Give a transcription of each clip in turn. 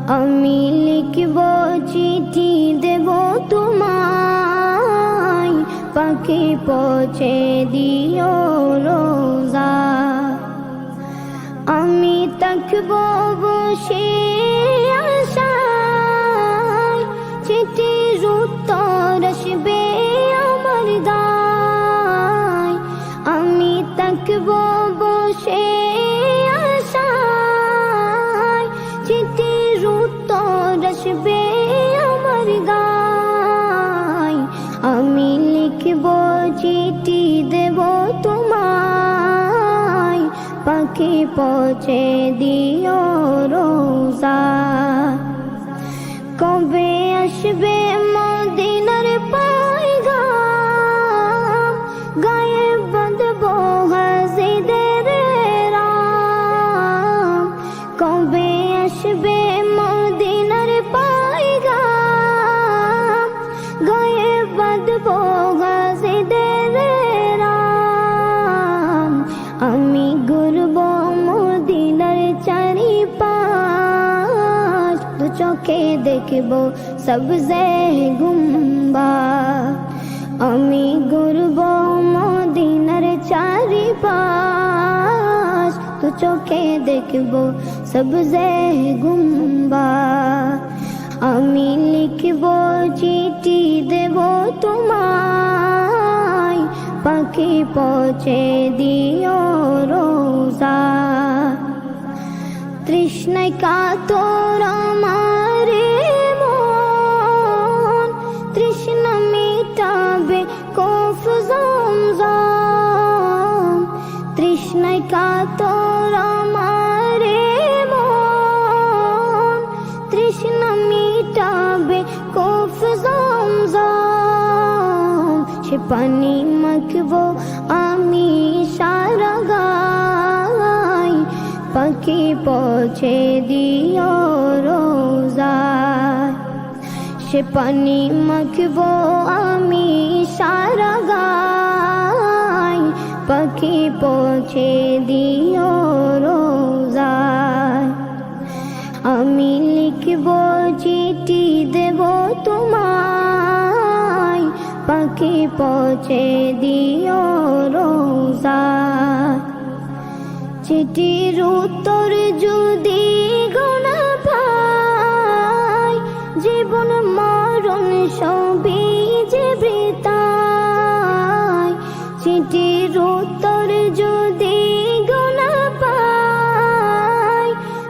আমি লিখব চিঠি দেব তোমায়, পাখি পৌঁছে দিও রোজা। আমি থাকব বসে আশায়, চিঠির উত্তর আসবে আমার দায়। আমি থাকব বসে আশায়, চিঠির উত্তর আসবে আমার দায়। আমি লিখব চিঠি দেব তোমায়, পাখি পৌঁছে দিও রোজা। কবে আসবে মদিনার পয়গাম, গায়ে বাঁধব হাজিদের রাম। কবে আসবে মদিনার পয়গাম, গায়ে বাঁধব হাজিদের রাম। আমি ঘুরব মদিনার চারিপাশ, দু চোখে দেখব সবজে গুম্বাদ। আমি ঘুরব মদিনার চারিপাশ, দু চোখে দেখব সবজে গুম্বাদ। আমি লিখব চিঠি দেব তোমায়, পাখি পৌঁছে দিও রোজা। তৃষ্ণায় কাতর আমার মন, তৃষ্ণা মিটাবে কফ জমজম। তৃষ্ণায় কাতর আমার মন, তৃষ্ণা মিটাবে কফ জমজম। সে পানি মাখবো আমি সারা গায়, পাখি পৌঁছে দিও রোজায়। সে পানি মাখবো আমি সারা গায়, পাখি পৌঁছে দিও রোজায়। আমি লিখব চিঠি দেব তোমায়, পাখি পৌঁছে দিও রোজায়। চিঠির উত্তর যদি গোনা পাই, জীবন মরণ সবই যে বৃথায়। চিঠির উত্তর যদি গোনা পাই,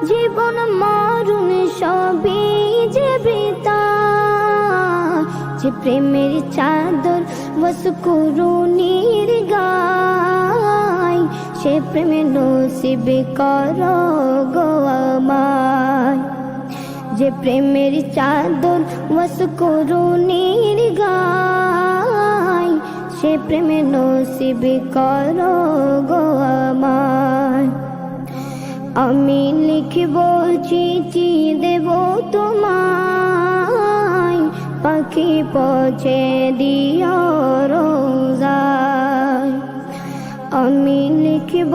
জীবন মরণ সবই যে বৃথায়। যে প্রেমের চাদর বসকুরুনির গায়, সে প্রেমে নসিব করো গো আমায়। যে প্রেমের চাদর বসকুরুনির গায়, সে প্রেমে নসিব করো গো আমায়। আমি লিখব চিঠি দেব তোমায়, পাখি পৌঁছে দিও রোজায়। আমি লিখব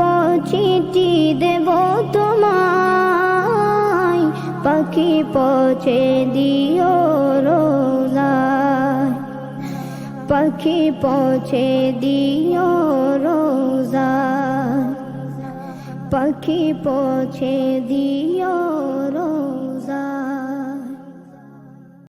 চিঠি দেব তোমায়, পাখি পৌঁছে দিও রোজায়। পাখি পৌঁছে দিও রোজায়, পাখি পৌঁছে দিও